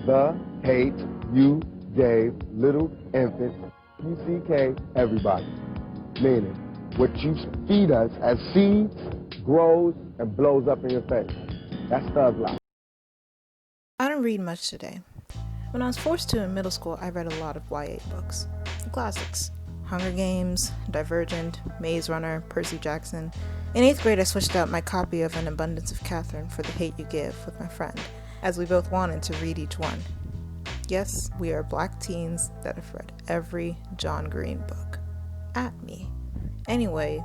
The hate you gave little infants, PCK, everybody. Meaning, what you feed us as seeds grows and blows up in your face. That's thug life. I didn't read much today. When I was forced to in middle school, I read a lot of YA books. The classics. Hunger Games, Divergent, Maze Runner, Percy Jackson. In 8th grade, I switched out my copy of An Abundance of Catherine for The Hate You Give with my friend, as we both wanted to read each one. Yes, we are black teens that have read every John Green book. At me. Anyway,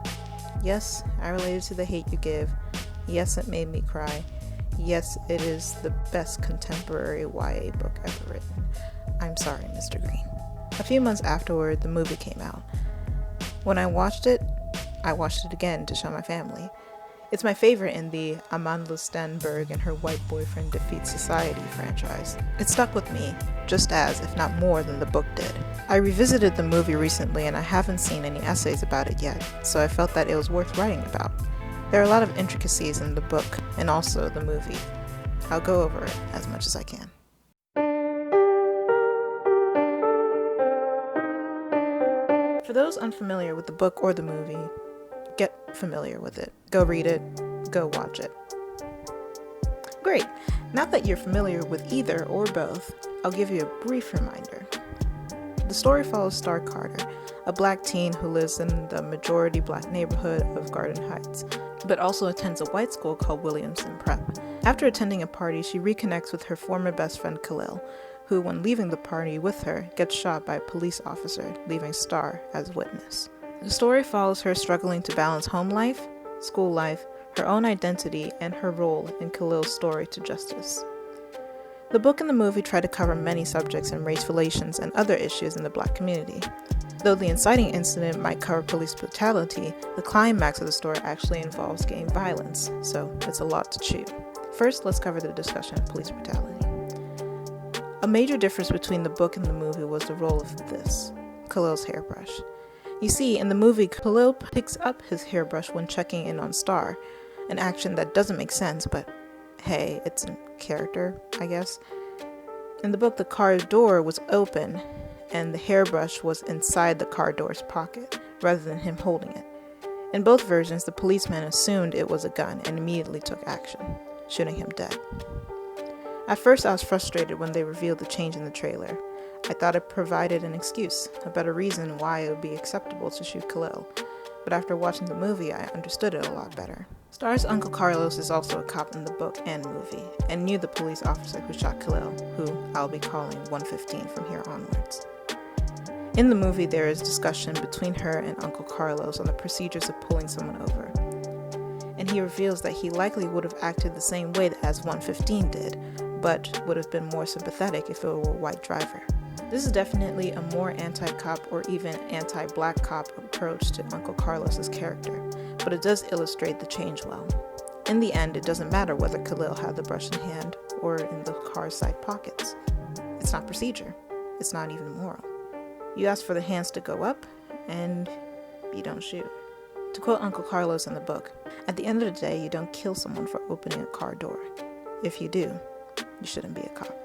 yes, I related to The Hate You Give. Yes, it made me cry. Yes, it is the best contemporary YA book ever written. I'm sorry, Mr. Green. A few months afterward, the movie came out. When I watched it again to show my family. It's my favorite in the Amandla Stenberg and her white boyfriend defeat society franchise. It stuck with me, just as, if not more, than the book did. I revisited the movie recently and I haven't seen any essays about it yet, so I felt that it was worth writing about. There are a lot of intricacies in the book and also the movie. I'll go over it as much as I can. For those unfamiliar with the book or the movie, get familiar with it. Go read it. Go watch it. Great! Now that you're familiar with either or both, I'll give you a brief reminder. The story follows Star Carter, a black teen who lives in the majority black neighborhood of Garden Heights, but also attends a white school called Williamson Prep. After attending a party, she reconnects with her former best friend Khalil, who, when leaving the party with her, gets shot by a police officer, leaving Star as witness. The story follows her struggling to balance home life, school life, her own identity, and her role in Khalil's story to justice. The book and the movie try to cover many subjects in race relations and other issues in the black community. Though the inciting incident might cover police brutality, the climax of the story actually involves gang violence, so it's a lot to chew. First, let's cover the discussion of police brutality. A major difference between the book and the movie was the role of Khalil's hairbrush. You see, in the movie, Khalil picks up his hairbrush when checking in on Star, an action that doesn't make sense, but hey, it's in character, I guess. In the book, the car door was open, and the hairbrush was inside the car door's pocket, rather than him holding it. In both versions, the policeman assumed it was a gun and immediately took action, shooting him dead. At first, I was frustrated when they revealed the change in the trailer. I thought it provided an excuse, a better reason why it would be acceptable to shoot Khalil. But after watching the movie, I understood it a lot better. Star's Uncle Carlos is also a cop in the book and movie, and knew the police officer who shot Khalil, who I'll be calling 115 from here onwards. In the movie, there is discussion between her and Uncle Carlos on the procedures of pulling someone over. And he reveals that he likely would have acted the same way as 115 did, but would have been more sympathetic if it were a white driver. This is definitely a more anti-cop or even anti-black cop approach to Uncle Carlos's character, but it does illustrate the change well. In the end, it doesn't matter whether Khalil had the brush in hand or in the car's side pockets. It's not procedure. It's not even moral. You ask for the hands to go up, and you don't shoot. To quote Uncle Carlos in the book, at the end of the day, you don't kill someone for opening a car door. If you do, you shouldn't be a cop.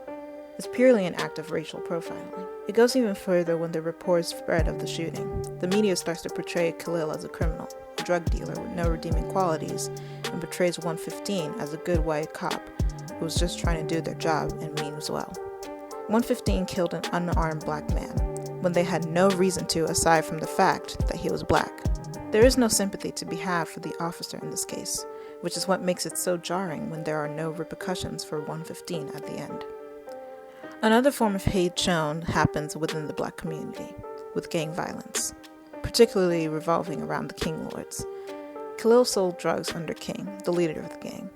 It's purely an act of racial profiling. It goes even further when the reports spread of the shooting. The media starts to portray Khalil as a criminal, a drug dealer with no redeeming qualities, and portrays 115 as a good white cop who was just trying to do their job and means well. 115 killed an unarmed black man when they had no reason to aside from the fact that he was black. There is no sympathy to be had for the officer in this case, which is what makes it so jarring when there are no repercussions for 115 at the end. Another form of hate shown happens within the black community, with gang violence, particularly revolving around the King Lords. Khalil sold drugs under King, the leader of the gang.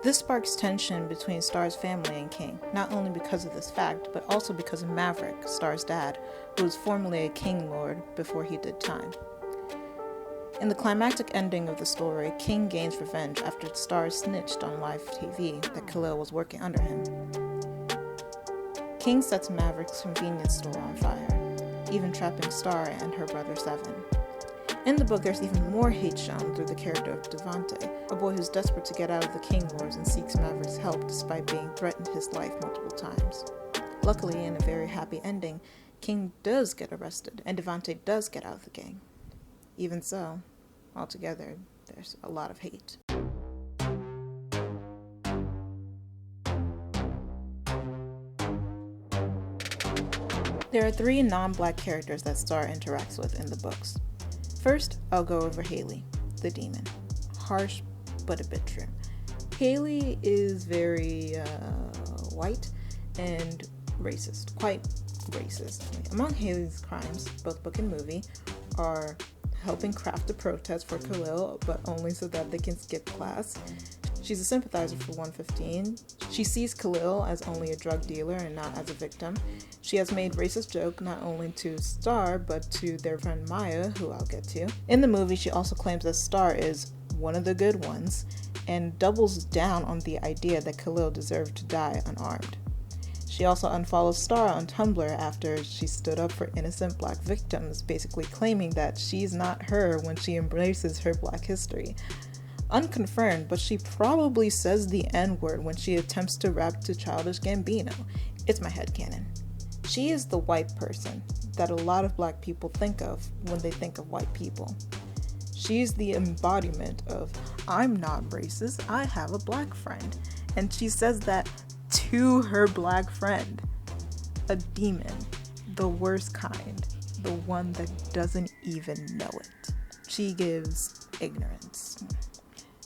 This sparks tension between Star's family and King, not only because of this fact, but also because of Maverick, Star's dad, who was formerly a King Lord before he did time. In the climactic ending of the story, King gains revenge after Star snitched on live TV that Khalil was working under him. King sets Maverick's convenience store on fire, even trapping Star and her brother Seven. In the book, there's even more hate shown through the character of Devante, a boy who's desperate to get out of the King Wars and seeks Maverick's help despite being threatened his life multiple times. Luckily, in a very happy ending, King does get arrested, and Devante does get out of the gang. Even so, altogether, there's a lot of hate. There are 3 non-black characters that Star interacts with in the books. First, I'll go over Haley, the demon. Harsh, but a bit true. Haley is very white and racist, quite racist. Among Haley's crimes, both book and movie, are helping craft a protest for Khalil, but only so that they can skip class. She's a sympathizer for 115. She sees Khalil as only a drug dealer and not as a victim. She has made racist jokes not only to Star, but to their friend Maya, who I'll get to. In the movie, she also claims that Star is one of the good ones, and doubles down on the idea that Khalil deserved to die unarmed. She also unfollows Star on Tumblr after she stood up for innocent black victims, basically claiming that she's not her when she embraces her black history. Unconfirmed, but she probably says the N-word when she attempts to rap to Childish Gambino. It's my headcanon. She is the white person that a lot of black people think of when they think of white people. She's the embodiment of, I'm not racist, I have a black friend. And she says that to her black friend. A demon, the worst kind, the one that doesn't even know it. She gives ignorance.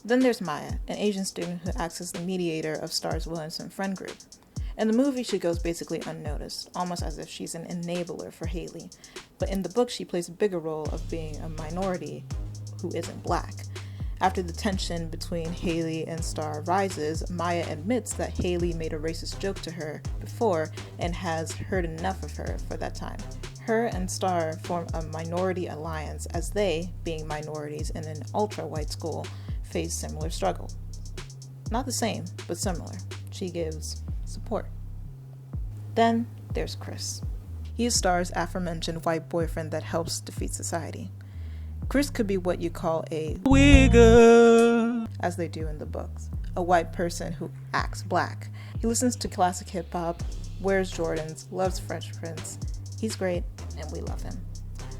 Then there's Maya, an Asian student who acts as the mediator of Star's Williamson friend group. In the movie, she goes basically unnoticed, almost as if she's an enabler for Haley. But in the book, she plays a bigger role of being a minority who isn't black. After the tension between Haley and Star rises, Maya admits that Haley made a racist joke to her before and has heard enough of her for that time. Her and Star form a minority alliance as they, being minorities in an ultra-white school, face similar struggle. Not the same, but similar. She gives support. Then there's Chris. He is Star's aforementioned white boyfriend that helps defeat society. Chris could be what you call a wigger, as they do in the books, a white person who acts black. He listens to classic hip-hop, wears Jordans, loves Fresh Prince. He's great, and we love him.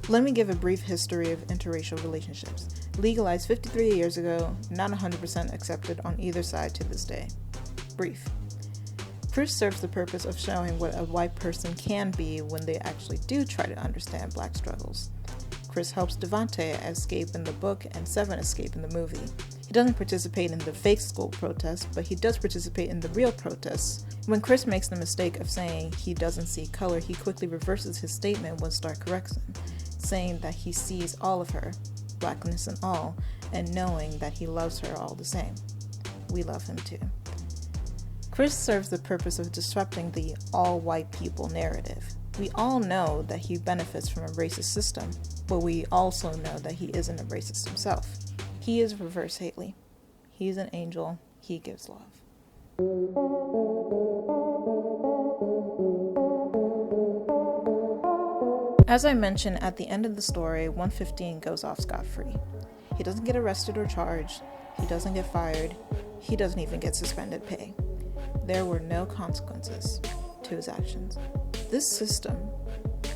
Let me give a brief history of interracial relationships. Legalized 53 years ago, not 100% accepted on either side to this day. Brief. Chris serves the purpose of showing what a white person can be when they actually do try to understand black struggles. Chris helps Devante escape in the book and Seven escape in the movie. He doesn't participate in the fake school protests, but he does participate in the real protests. When Chris makes the mistake of saying he doesn't see color, he quickly reverses his statement when Star corrects him, saying that he sees all of her, blackness and all, and knowing that he loves her all the same. We love him too. Chris serves the purpose of disrupting the all-white people narrative. We all know that he benefits from a racist system, but we also know that he isn't a racist himself. He is reverse Haley. He's an angel. He gives love. As I mentioned, at the end of the story, 115 goes off scot-free. He doesn't get arrested or charged. He doesn't get fired. He doesn't even get suspended pay. There were no consequences to his actions. This system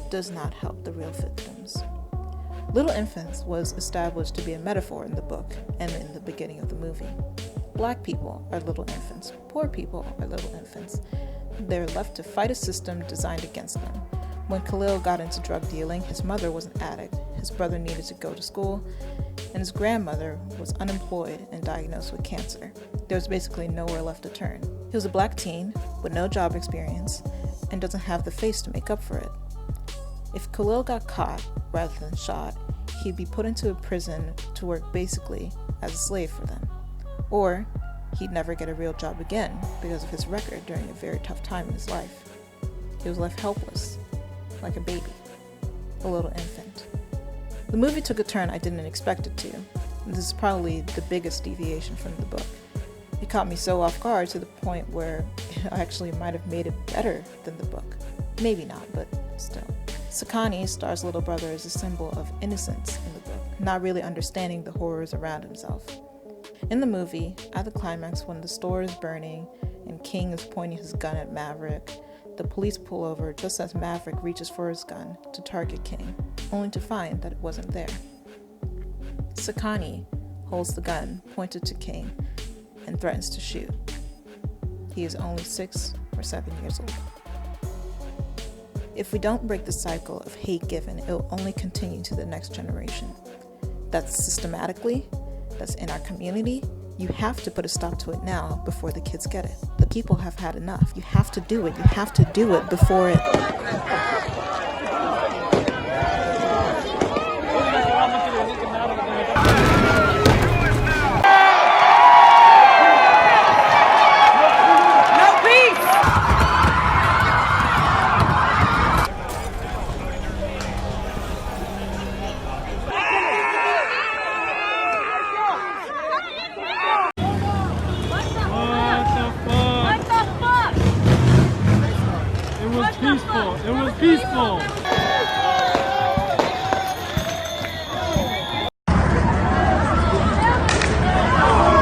does not help the real victims. Little infants was established to be a metaphor in the book and in the beginning of the movie. Black people are little infants. Poor people are little infants. They're left to fight a system designed against them. When Khalil got into drug dealing, his mother was an addict, his brother needed to go to school, and his grandmother was unemployed and diagnosed with cancer. There was basically nowhere left to turn. He was a black teen with no job experience and doesn't have the face to make up for it. If Khalil got caught rather than shot, he'd be put into a prison to work basically as a slave for them. Or he'd never get a real job again because of his record during a very tough time in his life. He was left helpless, like a baby, a little infant. The movie took a turn I didn't expect it to. This is probably the biggest deviation from the book. It caught me so off guard to the point where it actually might have made it better than the book. Maybe not, but still. Sakani, Star's little brother, is a symbol of innocence in the book. not really understanding the horrors around himself. In the movie, at the climax when the store is burning and King is pointing his gun at Maverick, the police pull over just as Maverick reaches for his gun to target King, only to find that it wasn't there. Sakani holds the gun pointed to King and threatens to shoot. He is only 6 or 7 years old. If we don't break the cycle of hate given, it will only continue to the next generation. That's systematically, that's in our community. You have to put a stop to it now before the kids get it. The people have had enough. You have to do it. You have to do it before it... It was peaceful.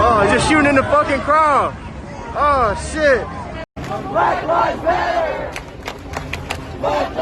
Oh, just shooting in the fucking crowd. Oh, shit. Black Lives Matter! Black